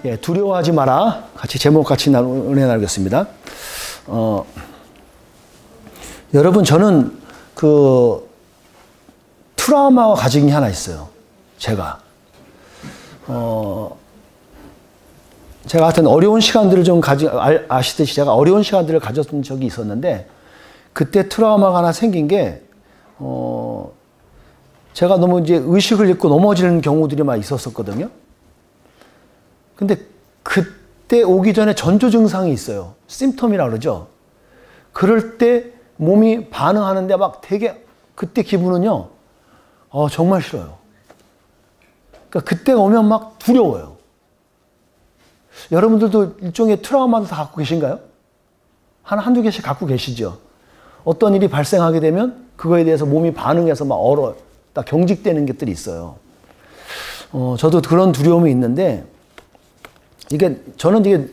예, 두려워하지 마라. 같이 제목 같이 은혜 나누겠습니다. 여러분, 저는 그 트라우마가 가진 게 하나 있어요. 제가 하여튼 어려운 시간들을 좀 아시듯이 제가 어려운 시간들을 가졌던 적이 있었는데, 그때 트라우마가 하나 생긴 게, 제가 너무 이제 의식을 잃고 넘어지는 경우들이 막 있었었거든요. 근데 그때 오기 전에 전조 증상이 있어요. 심텀이라 그러죠. 그럴 때 몸이 반응하는데 막 되게, 그때 기분은요, 정말 싫어요. 그러니까 그때 오면 막 두려워요. 여러분들도 일종의 트라우마를 다 갖고 계신가요? 한두 개씩 갖고 계시죠? 어떤 일이 발생하게 되면 그거에 대해서 몸이 반응해서 막 딱 경직되는 것들이 있어요. 저도 그런 두려움이 있는데, 저는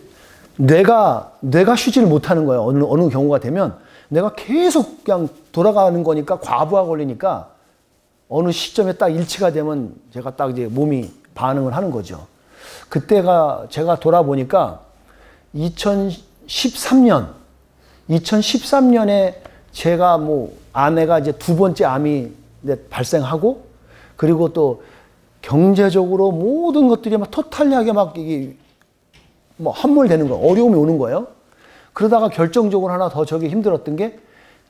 뇌가 쉬지를 못하는 거예요. 어느 경우가 되면 내가 계속 그냥 돌아가는 거니까, 과부하 걸리니까 어느 시점에 딱 일치가 되면 제가 딱 이제 몸이 반응을 하는 거죠. 그때가 제가 돌아보니까 2013년에 제가 아내가 이제 두 번째 암이 발생하고, 그리고 또 경제적으로 모든 것들이 막 토탈리하게 막 이게 함몰되는 거예요. 어려움이 오는 거예요. 그러다가 결정적으로 하나 더 저기 힘들었던 게,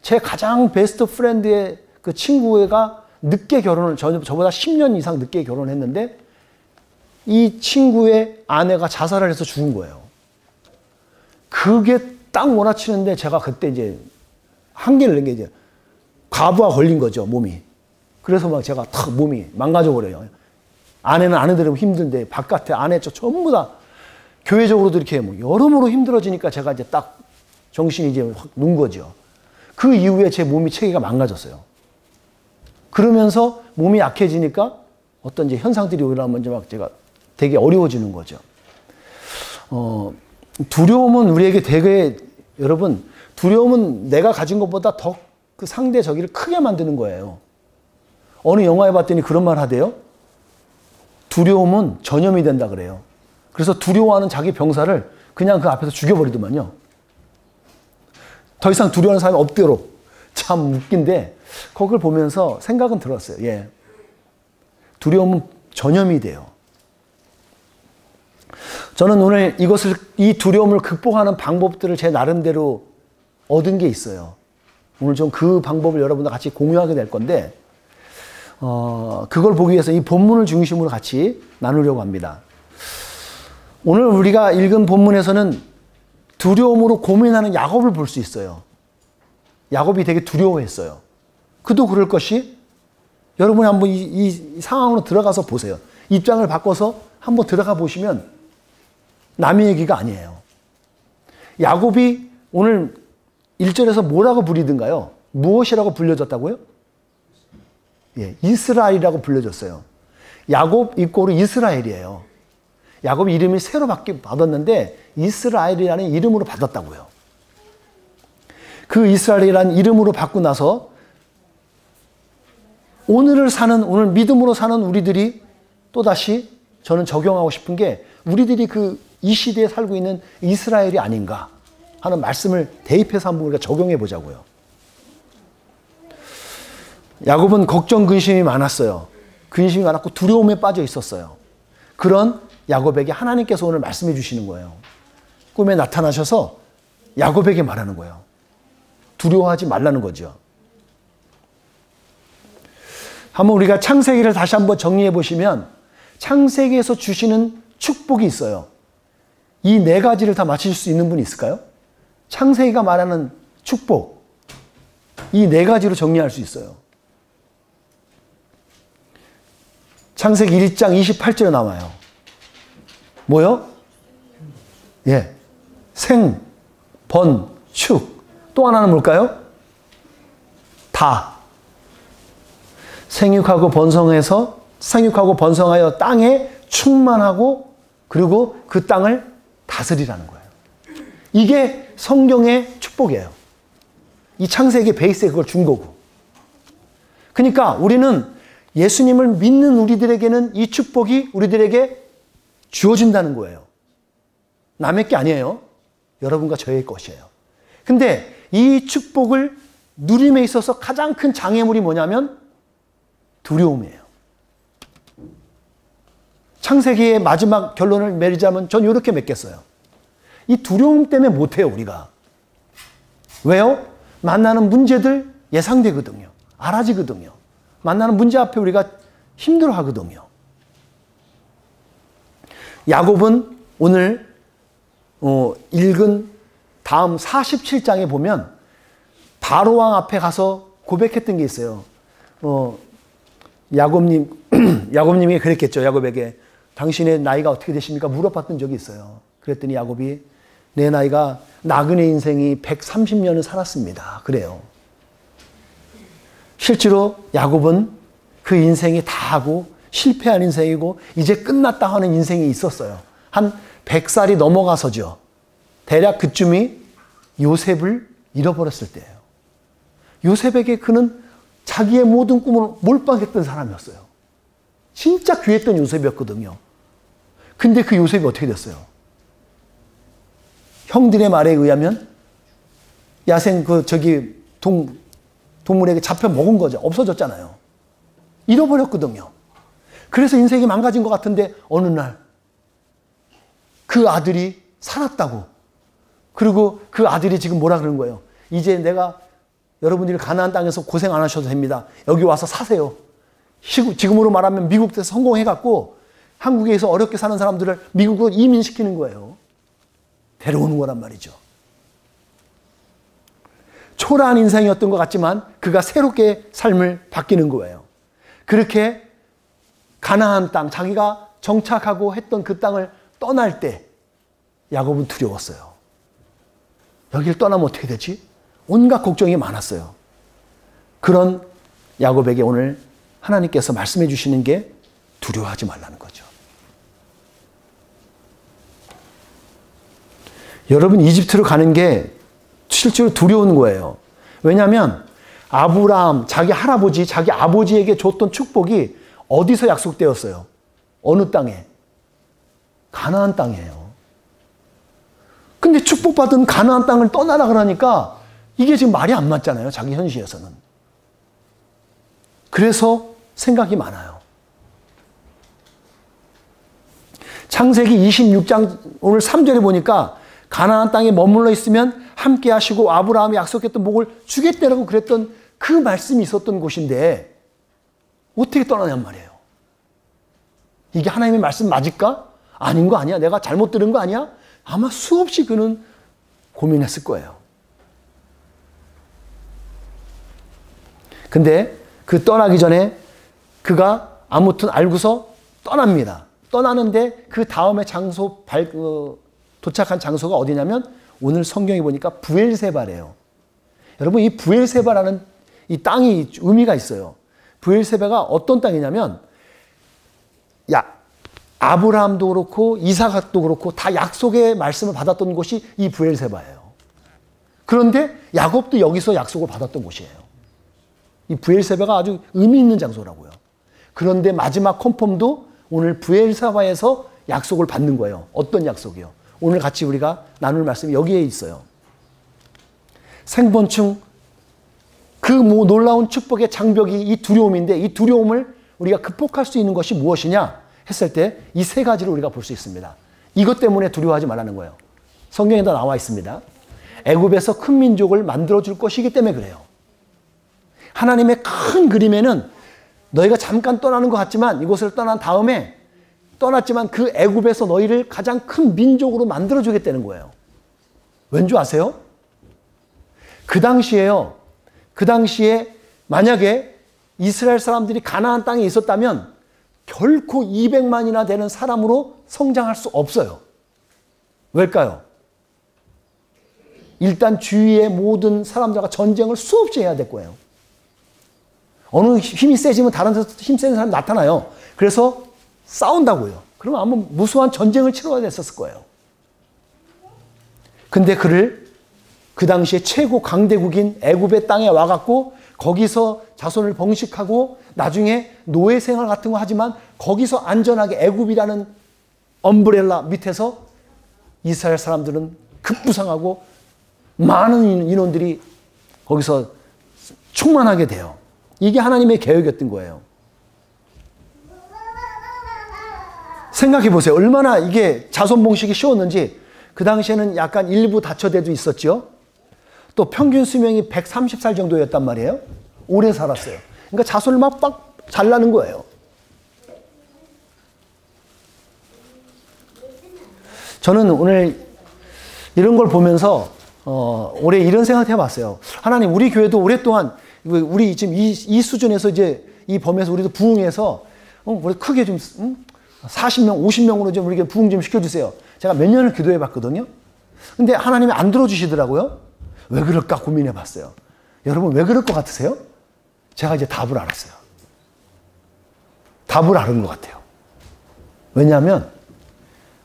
제 가장 베스트 프렌드의 그 친구가 늦게 저보다 10년 이상 늦게 결혼했는데, 이 친구의 아내가 자살을 해서 죽은 거예요. 그게 딱 몰아치는데, 제가 그때 이제 한계를 낸 게 이제 과부하 걸린 거죠, 몸이. 그래서 막 제가 탁 몸이 망가져 버려요. 아내는 아내대로 힘든데, 바깥에 아내 전부 다 교회적으로도 이렇게 여러모로 힘들어지니까 제가 이제 딱 정신이 이제 확 놓은 거죠. 그 이후에 제 몸이 체계가 망가졌어요. 그러면서 몸이 약해지니까 어떤 이제 현상들이 오히려 이제 막 제가 되게 어려워지는 거죠. 두려움은 우리에게 되게, 여러분, 두려움은 내가 가진 것보다 더 그 상대 저기를 크게 만드는 거예요. 어느 영화에 봤더니 그런 말 하대요. 두려움은 전염이 된다 그래요. 그래서 두려워하는 자기 병사를 그냥 그 앞에서 죽여버리더만요. 더 이상 두려워하는 사람이 없도록. 참 웃긴데, 그걸 보면서 생각은 들었어요. 예. 두려움은 전염이 돼요. 저는 오늘 이 두려움을 극복하는 방법들을 제 나름대로 얻은 게 있어요. 오늘 좀 그 방법을 여러분과 같이 공유하게 될 건데, 그걸 보기 위해서 이 본문을 중심으로 같이 나누려고 합니다. 오늘 우리가 읽은 본문에서는 두려움으로 고민하는 야곱을 볼 수 있어요. 야곱이 되게 두려워했어요. 그도 그럴 것이, 여러분이 한번 이 상황으로 들어가서 보세요. 입장을 바꿔서 한번 들어가 보시면 남의 얘기가 아니에요. 야곱이 오늘 1절에서 뭐라고 부리던가요? 무엇이라고 불려졌다고요? 예, 이스라엘이라고 불려졌어요. 야곱 이꼬르 이스라엘이에요. 야곱이 이름이 새로 받았는데 이스라엘이라는 이름으로 받았다고요. 그 이스라엘이라는 이름으로 받고 나서 오늘 믿음으로 사는 우리들이 또다시 저는 적용하고 싶은 게, 우리들이 이 시대에 살고 있는 이스라엘이 아닌가 하는 말씀을 대입해서 한번 우리가 적용해 보자고요. 야곱은 걱정, 근심이 많았어요. 근심이 많았고 두려움에 빠져 있었어요. 그런 야곱에게 하나님께서 오늘 말씀해 주시는 거예요. 꿈에 나타나셔서 야곱에게 말하는 거예요. 두려워하지 말라는 거죠. 한번 우리가 창세기를 다시 한번 정리해 보시면, 창세기에서 주시는 축복이 있어요. 이 네 가지를 다 맞히실 수 있는 분이 있을까요? 창세기가 말하는 축복, 이 네 가지로 정리할 수 있어요. 창세기 1장 28절에 나와요. 뭐요? 예. 생, 번, 축. 또 하나는 뭘까요? 다. 생육하고 번성하여 땅에 충만하고, 그리고 그 땅을 다스리라는 거예요. 이게 성경의 축복이에요. 이 창세기 베이스에 그걸 준 거고. 그러니까 우리는 예수님을 믿는 우리들에게는 이 축복이 우리들에게 주어진다는 거예요. 남의 게 아니에요. 여러분과 저의 것이에요. 근데 이 축복을 누림에 있어서 가장 큰 장애물이 뭐냐면 두려움이에요. 창세기의 마지막 결론을 맺자면 전 이렇게 맺겠어요. 이 두려움 때문에 못해요, 우리가. 왜요? 만나는 문제들 예상되거든요. 알아지거든요. 만나는 문제 앞에 우리가 힘들어하거든요. 야곱은 오늘 읽은 다음 47장에 보면 바로왕 앞에 가서 고백했던 게 있어요. 야곱님이 그랬겠죠. 야곱에게 당신의 나이가 어떻게 되십니까? 물어봤던 적이 있어요. 그랬더니 야곱이 내 나이가 나그네 인생이 130년을 살았습니다. 그래요. 실제로 야곱은 그 인생이 다 하고 실패한 인생이고 이제 끝났다 하는 인생이 있었어요. 한 100살이 넘어가서죠. 대략 그쯤이 요셉을 잃어버렸을 때예요. 요셉에게 그는 자기의 모든 꿈을 몰빵했던 사람이었어요. 진짜 귀했던 요셉이었거든요. 근데 그 요셉이 어떻게 됐어요? 형들의 말에 의하면 야생 동물에게 잡혀 먹은 거죠. 없어졌잖아요. 잃어버렸거든요. 그래서 인생이 망가진 것 같은데 어느 날 그 아들이 살았다고. 그리고 그 아들이 지금 뭐라 그러는 거예요? 이제 내가 여러분들이 가나안 땅에서 고생 안 하셔도 됩니다. 여기 와서 사세요. 지금으로 말하면 미국에서 성공해갖고 한국에서 어렵게 사는 사람들을 미국으로 이민시키는 거예요. 데려오는 거란 말이죠. 초라한 인생이었던 것 같지만 그가 새롭게 삶을 바뀌는 거예요. 그렇게 가나안 땅, 자기가 정착하고 했던 그 땅을 떠날 때 야곱은 두려웠어요. 여기를 떠나면 어떻게 되지? 온갖 걱정이 많았어요. 그런 야곱에게 오늘 하나님께서 말씀해 주시는 게 두려워하지 말라는 거죠. 여러분, 이집트로 가는 게 실제로 두려운 거예요. 왜냐하면 아브라함, 자기 할아버지, 자기 아버지에게 줬던 축복이 어디서 약속되었어요? 어느 땅에? 가나안 땅이에요. 근데 축복받은 가나안 땅을 떠나라 그러니까 이게 지금 말이 안 맞잖아요. 자기 현실에서는. 그래서 생각이 많아요. 창세기 26장 오늘 3절에 보니까 가나안 땅에 머물러 있으면 함께 하시고 아브라함이 약속했던 복을 주겠다라고 그랬던 그 말씀이 있었던 곳인데 어떻게 떠나냔 말이에요. 이게 하나님의 말씀 맞을까? 아닌 거 아니야? 내가 잘못 들은 거 아니야? 아마 수없이 그는 고민했을 거예요. 근데 그 떠나기 전에 그가 아무튼 알고서 떠납니다. 떠나는데 그 다음에 도착한 장소가 어디냐면 오늘 성경에 보니까 부엘세바래요. 여러분, 이 부엘세바라는 이 땅이 의미가 있어요. 부엘세바가 어떤 땅이냐면 아브라함도 그렇고 이삭도 그렇고 다 약속의 말씀을 받았던 곳이 이 부엘세바예요. 그런데 야곱도 여기서 약속을 받았던 곳이에요. 이 부엘세바가 아주 의미 있는 장소라고요. 그런데 마지막 컨펌도 오늘 부엘세바에서 약속을 받는 거예요. 어떤 약속이요? 오늘 같이 우리가 나눌 말씀이 여기에 있어요. 생본충 그 놀라운 축복의 장벽이 이 두려움인데 이 두려움을 우리가 극복할 수 있는 것이 무엇이냐 했을 때 이 세 가지를 우리가 볼 수 있습니다. 이것 때문에 두려워하지 말라는 거예요. 성경에도 나와 있습니다. 애굽에서 큰 민족을 만들어줄 것이기 때문에 그래요. 하나님의 큰 그림에는 너희가 잠깐 떠나는 것 같지만 이곳을 떠난 다음에 떠났지만 그 애굽에서 너희를 가장 큰 민족으로 만들어주겠다는 거예요. 왠지 아세요? 그 당시에 만약에 이스라엘 사람들이 가나안 땅에 있었다면 결코 200만이나 되는 사람으로 성장할 수 없어요. 왜일까요? 일단 주위의 모든 사람들과 전쟁을 수없이 해야 될 거예요. 어느 힘이 세지면 다른 데서 힘 세는 사람이 나타나요. 그래서 싸운다고요. 그러면 아마 무수한 전쟁을 치러야 됐었을 거예요. 근데 그를 그 당시에 최고 강대국인 애굽의 땅에 와갖고 거기서 자손을 번식하고 나중에 노예 생활 같은 거 하지만 거기서 안전하게 애굽이라는 엄브렐라 밑에서 이스라엘 사람들은 급부상하고 많은 인원들이 거기서 충만하게 돼요. 이게 하나님의 계획이었던 거예요. 생각해 보세요. 얼마나 이게 자손봉식이 쉬웠는지. 그 당시에는 약간 일부 다처제도 있었죠. 또 평균 수명이 130살 정도였단 말이에요. 오래 살았어요. 그러니까 자손을 막 잘 나는 거예요. 저는 오늘 이런 걸 보면서 올해 이런 생각 해봤어요. 하나님, 우리 교회도 오랫동안 우리 지금 이 수준에서 이제 이 범위에서 우리도 부흥해서 우리 크게 좀 40명, 50명으로 좀 우리에게 부흥 좀 시켜주세요. 제가 몇 년을 기도해 봤거든요. 근데 하나님이 안 들어주시더라고요. 왜 그럴까 고민해 봤어요. 여러분, 왜 그럴 것 같으세요? 제가 이제 답을 알았어요. 답을 알은 것 같아요. 왜냐하면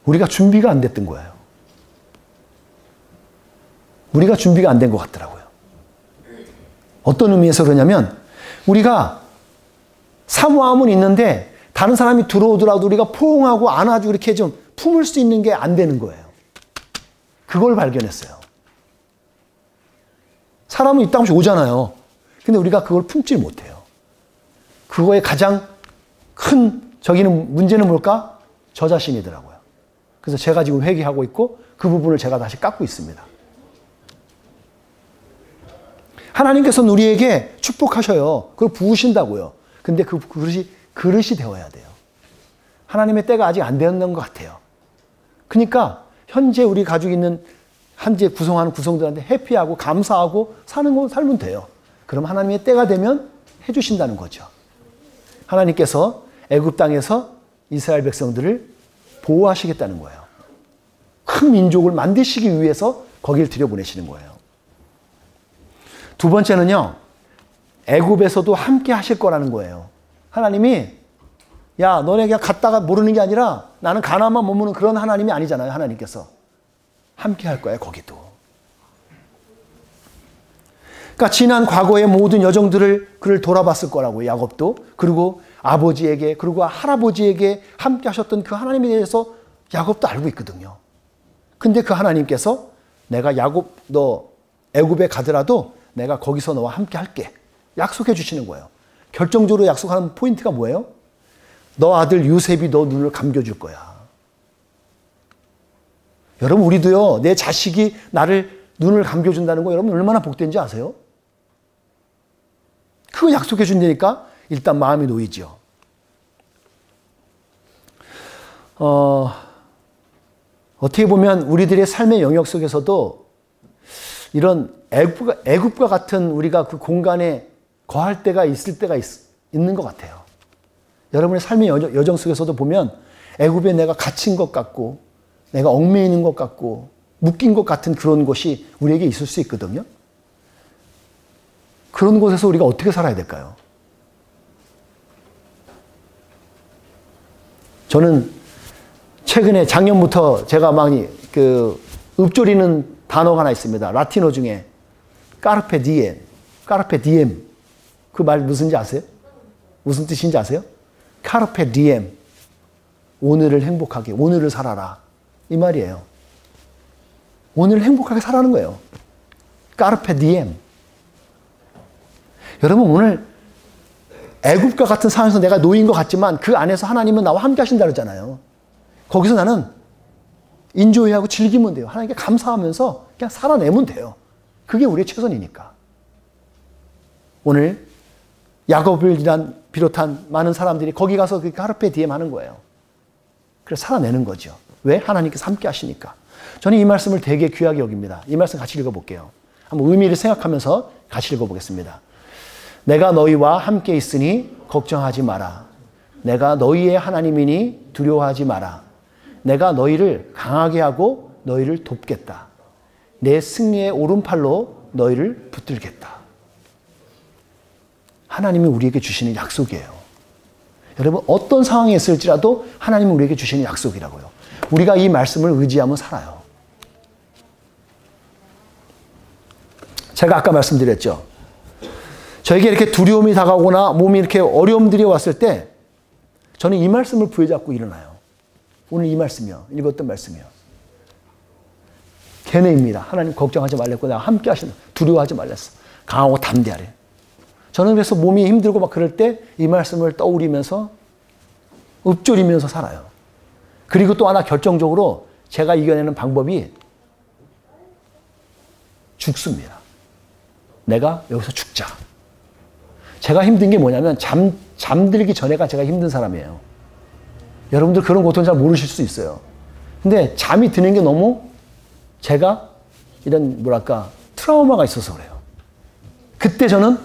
우리가 준비가 안 됐던 거예요. 우리가 준비가 안 된 것 같더라고요. 어떤 의미에서 그러냐면 우리가 사모함은 있는데 다른 사람이 들어오더라도 우리가 포옹하고 안아주고 이렇게 좀 품을 수 있는 게 안 되는 거예요. 그걸 발견했어요. 사람은 이따 한씩 오잖아요. 근데 우리가 그걸 품질 못해요. 그거의 가장 큰 문제는 뭘까? 저 자신이더라고요. 그래서 제가 지금 회개하고 있고 그 부분을 제가 다시 깎고 있습니다. 하나님께서는 우리에게 축복하셔요. 그걸 부으신다고요. 근데 그 그릇이 되어야 돼요. 하나님의 때가 아직 안 되었는 것 같아요. 그러니까 현재 우리 가지고 있는 현재 구성하는 구성들한테 해피하고 감사하고 살면 돼요. 그럼 하나님의 때가 되면 해주신다는 거죠. 하나님께서 애굽 땅에서 이스라엘 백성들을 보호하시겠다는 거예요. 큰 민족을 만드시기 위해서 거기를 들여보내시는 거예요. 두 번째는요, 애굽에서도 함께 하실 거라는 거예요. 하나님이 야, 너네 그냥 갔다가 모르는 게 아니라 나는 가나안만 머무는 그런 하나님이 아니잖아요. 하나님께서 함께 할 거예요. 거기도. 그러니까 지난 과거의 모든 여정들을 그를 돌아봤을 거라고, 야곱도. 그리고 아버지에게, 그리고 할아버지에게 함께 하셨던 그 하나님에 대해서 야곱도 알고 있거든요. 근데 그 하나님께서 내가 야곱, 너 애굽에 가더라도 내가 거기서 너와 함께 할게. 약속해 주시는 거예요. 결정적으로 약속하는 포인트가 뭐예요? 너 아들 요셉이 너 눈을 감겨줄 거야. 여러분, 우리도요, 내 자식이 나를 눈을 감겨준다는 거 여러분 얼마나 복된지 아세요? 그거 약속해 준다니까 일단 마음이 놓이죠. 어떻게 보면 우리들의 삶의 영역 속에서도 이런 애굽과 같은 우리가 그 공간에 거할 때가 있을 때가 있는 것 같아요. 여러분의 삶의 여정 속에서도 보면 애굽에 내가 갇힌 것 같고 내가 얽매이는 것 같고 묶인 것 같은 그런 것이 우리에게 있을 수 있거든요. 그런 곳에서 우리가 어떻게 살아야 될까요? 저는 최근에 작년부터 제가 많이 읊조리는 단어가 하나 있습니다. 라틴어 중에 까르페 디엠. 그 말 무슨지 아세요? 무슨 뜻인지 아세요? 카르페 디엠. 오늘을 행복하게, 오늘을 살아라. 이 말이에요. 오늘을 행복하게 살아는 거예요. 까르페 디엠. 여러분, 오늘 애굽과 같은 상황에서 내가 놓인 것 같지만 그 안에서 하나님은 나와 함께 하신다 그러잖아요. 거기서 나는 인조이하고 즐기면 돼요. 하나님께 감사하면서 그냥 살아내면 돼요. 그게 우리의 최선이니까. 오늘 야곱을 비롯한 많은 사람들이 거기 가서 그 카르페 디엠 하는 거예요. 그래서 살아내는 거죠. 왜? 하나님께서 함께 하시니까. 저는 이 말씀을 되게 귀하게 여깁니다. 이 말씀 같이 읽어볼게요. 한번 의미를 생각하면서 같이 읽어보겠습니다. 내가 너희와 함께 있으니 걱정하지 마라. 내가 너희의 하나님이니 두려워하지 마라. 내가 너희를 강하게 하고 너희를 돕겠다. 내 승리의 오른팔로 너희를 붙들겠다. 하나님이 우리에게 주시는 약속이에요. 여러분, 어떤 상황에 있을지라도 하나님이 우리에게 주시는 약속이라고요. 우리가 이 말씀을 의지하면 살아요. 제가 아까 말씀드렸죠. 저에게 이렇게 두려움이 다가오거나 몸이 이렇게 어려움들이 왔을 때 저는 이 말씀을 부여잡고 일어나요. 오늘 이 말씀이요. 읽었던 말씀이요. 견해입니다. 하나님 걱정하지 말랬고 내가 함께 하신다. 두려워하지 말랬어. 강하고 담대하래. 저는 그래서 몸이 힘들고 막 그럴 때 이 말씀을 떠올리면서 읊조리면서 살아요. 그리고 또 하나 결정적으로 제가 이겨내는 방법이 죽습니다. 내가 여기서 죽자. 제가 힘든 게 뭐냐면 잠들기 전에가 제가 힘든 사람이에요. 여러분들 그런 고통 잘 모르실 수 있어요. 근데 잠이 드는 게 너무 제가 이런 뭐랄까 트라우마가 있어서 그래요. 그때 저는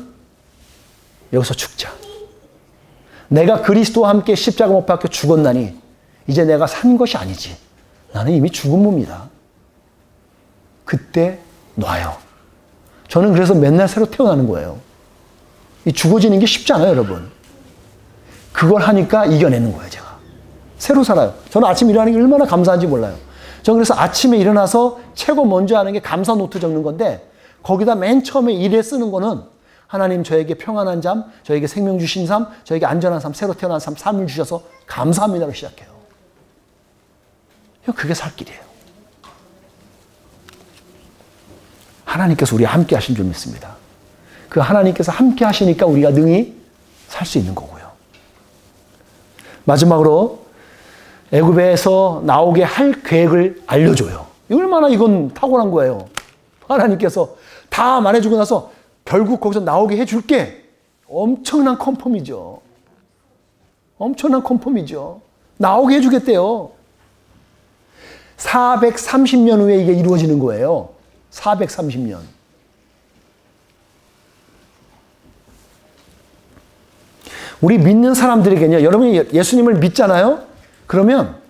여기서 죽자. 내가 그리스도와 함께 십자가 못 박혀 죽었나니 이제 내가 산 것이 아니지. 나는 이미 죽은 몸이다. 그때 놔요. 저는 그래서 맨날 새로 태어나는 거예요. 이 죽어지는 게 쉽지 않아요, 여러분. 그걸 하니까 이겨내는 거예요, 제가. 새로 살아요. 저는 아침 일어나는 게 얼마나 감사한지 몰라요. 저는 그래서 아침에 일어나서 최고 먼저 하는 게 감사 노트 적는 건데 거기다 맨 처음에 일에 쓰는 거는 하나님 저에게 평안한 잠, 저에게 생명 주신 삶, 저에게 안전한 삶, 새로 태어난 삶, 삶을 주셔서 감사합니다로 시작해요. 그게 살 길이에요. 하나님께서 우리와 함께 하신 줄 믿습니다. 그 하나님께서 함께 하시니까 우리가 능히 살 수 있는 거고요. 마지막으로 애굽에서 나오게 할 계획을 알려줘요. 얼마나 이건 탁월한 거예요. 하나님께서 다 말해주고 나서 결국 거기서 나오게 해줄게. 엄청난 컨펌이죠. 엄청난 컨펌이죠. 나오게 해주겠대요. 430년 후에 이게 이루어지는 거예요. 430년. 우리 믿는 사람들에게는요, 여러분이 예수님을 믿잖아요? 그러면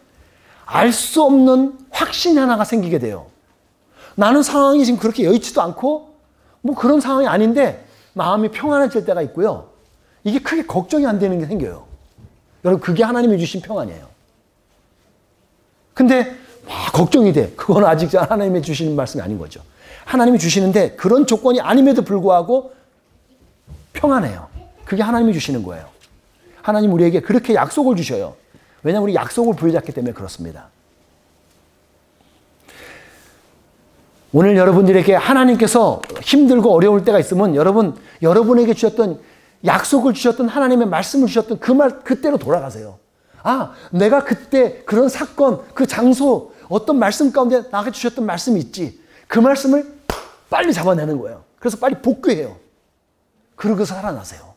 알 수 없는 확신이 하나가 생기게 돼요. 나는 상황이 지금 그렇게 여의치도 않고 뭐 그런 상황이 아닌데 마음이 평안해질 때가 있고요. 이게 크게 걱정이 안 되는 게 생겨요. 여러분 그게 하나님이 주신 평안이에요. 근데 막 걱정이 돼. 그건 아직 하나님이 주시는 말씀이 아닌 거죠. 하나님이 주시는데 그런 조건이 아님에도 불구하고 평안해요. 그게 하나님이 주시는 거예요. 하나님 우리에게 그렇게 약속을 주셔요. 왜냐하면 우리 약속을 부여잡기 때문에 그렇습니다. 오늘 여러분들에게 하나님께서 힘들고 어려울 때가 있으면 여러분에게 주셨던 약속을 주셨던 하나님의 말씀을 주셨던 그 말 그때로 돌아가세요. 아, 내가 그때 그런 사건, 그 장소, 어떤 말씀 가운데 나에게 주셨던 말씀이 있지. 그 말씀을 빨리 잡아내는 거예요. 그래서 빨리 복귀해요. 그러고서 살아나세요.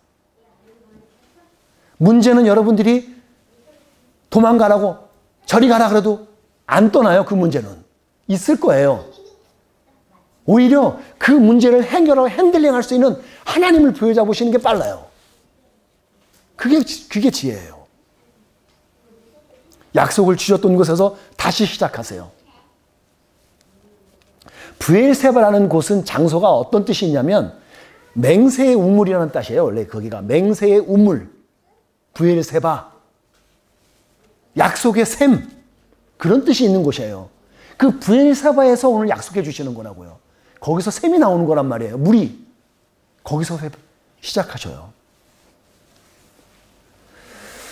문제는 여러분들이 도망가라고 저리 가라 그래도 안 떠나요. 그 문제는. 있을 거예요. 오히려 그 문제를 해결하고 핸들링할 수 있는 하나님을 부여잡으시는 게 빨라요. 그게 지혜예요. 약속을 주셨던 곳에서 다시 시작하세요. 브엘세바라는 곳은 장소가 어떤 뜻이 있냐면 맹세의 우물이라는 뜻이에요. 원래 거기가 맹세의 우물, 브엘세바, 약속의 샘, 그런 뜻이 있는 곳이에요. 그 브엘세바에서 오늘 약속해 주시는 거라고요. 거기서 샘이 나오는 거란 말이에요. 물이. 거기서 시작하셔요.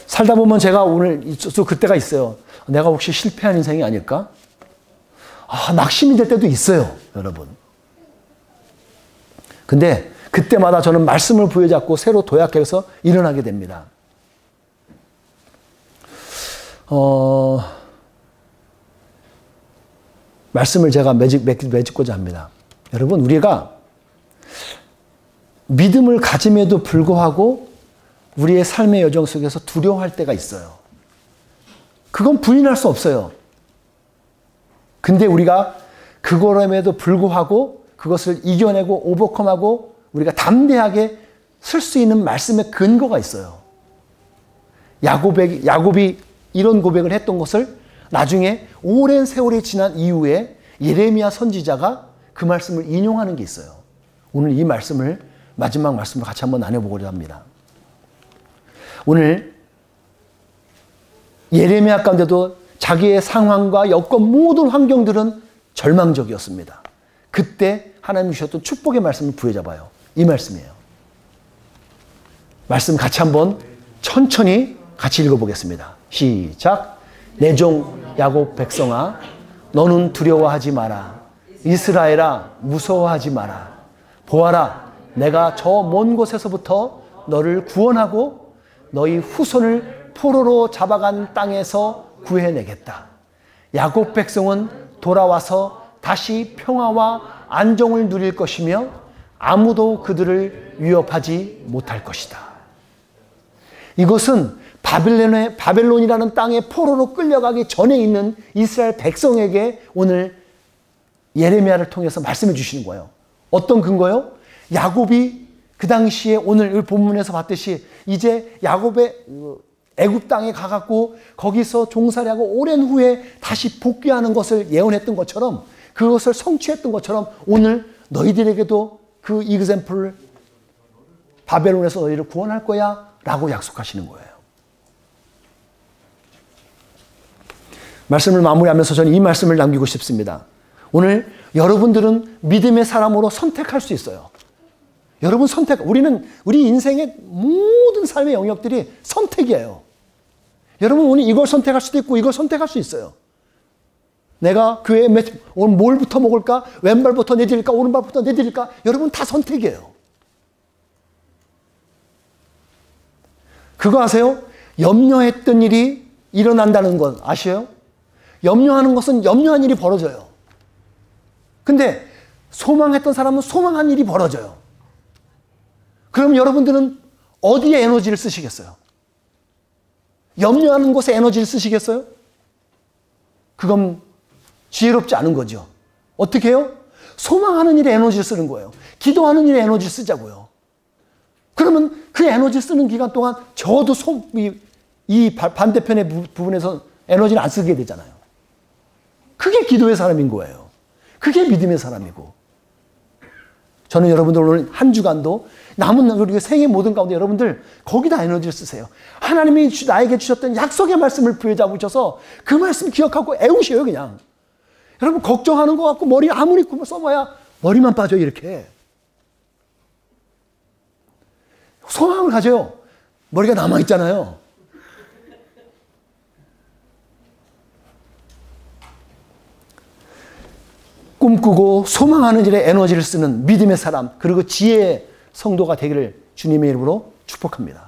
살다 보면 제가 오늘 그때가 있어요. 내가 혹시 실패한 인생이 아닐까? 낙심이 될 때도 있어요, 여러분. 근데 그때마다 저는 말씀을 부여잡고 새로 도약해서 일어나게 됩니다. 말씀을 제가 맺고자 합니다. 여러분, 우리가 믿음을 가짐에도 불구하고 우리의 삶의 여정 속에서 두려워할 때가 있어요. 그건 부인할 수 없어요. 근데 우리가 그거럼에도 불구하고 그것을 이겨내고 오버컴하고 우리가 담대하게 설 수 있는 말씀의 근거가 있어요. 야곱이 이런 고백을 했던 것을 나중에 오랜 세월이 지난 이후에 예레미야 선지자가 그 말씀을 인용하는 게 있어요. 오늘 이 말씀을 마지막 말씀을 같이 한번 나눠보고자 합니다. 오늘 예레미야 가운데도 자기의 상황과 여건 모든 환경들은 절망적이었습니다. 그때 하나님 주셨던 축복의 말씀을 부여잡아요. 이 말씀이에요. 말씀 같이 한번 천천히 같이 읽어보겠습니다. 시작. 내 종 야곱 백성아, 너는 두려워하지 마라. 이스라엘아 무서워하지 마라. 보아라 내가 저 먼 곳에서부터 너를 구원하고 너희 후손을 포로로 잡아간 땅에서 구해내겠다. 야곱 백성은 돌아와서 다시 평화와 안정을 누릴 것이며 아무도 그들을 위협하지 못할 것이다. 이것은 바벨론이라는 땅에 포로로 끌려가기 전에 있는 이스라엘 백성에게 오늘 예레미야를 통해서 말씀해 주시는 거예요. 어떤 근거요? 야곱이 그 당시에 오늘 본문에서 봤듯이 이제 야곱의 애굽 땅에 가갖고 거기서 종살이하고 오랜 후에 다시 복귀하는 것을 예언했던 것처럼 그것을 성취했던 것처럼 오늘 너희들에게도 그 이그샘플을 바벨론에서 너희를 구원할 거야 라고 약속하시는 거예요. 말씀을 마무리하면서 저는 이 말씀을 남기고 싶습니다. 오늘 여러분들은 믿음의 사람으로 선택할 수 있어요. 여러분 우리 인생의 모든 삶의 영역들이 선택이에요. 여러분 오늘 이걸 선택할 수도 있고 이걸 선택할 수 있어요. 내가 교회에 오늘 뭘부터 먹을까? 왼발부터 내디딜까? 오른발부터 내디딜까? 여러분 다 선택이에요. 그거 아세요? 염려했던 일이 일어난다는 건 아시요? 염려하는 것은 염려한 일이 벌어져요. 근데 소망했던 사람은 소망한 일이 벌어져요. 그럼 여러분들은 어디에 에너지를 쓰시겠어요? 염려하는 곳에 에너지를 쓰시겠어요? 그건 지혜롭지 않은 거죠. 어떻게 해요? 소망하는 일에 에너지를 쓰는 거예요. 기도하는 일에 에너지를 쓰자고요. 그러면 그 에너지 쓰는 기간 동안 저도 이 반대편의 부분에서 에너지를 안 쓰게 되잖아요. 그게 기도의 사람인 거예요. 그게 믿음의 사람이고. 저는 여러분들 오늘 한 주간도 남은 우리 생의 모든 가운데 여러분들 거기다 에너지를 쓰세요. 하나님이 나에게 주셨던 약속의 말씀을 부여잡으셔서 그 말씀 기억하고 애우셔요 그냥. 여러분 걱정하는 것 같고 머리 아무리 써봐야 머리만 빠져요 이렇게. 소망을 가져요. 머리가 남아있잖아요. 꿈꾸고 소망하는 일에 에너지를 쓰는 믿음의 사람 그리고 지혜의 성도가 되기를 주님의 이름으로 축복합니다.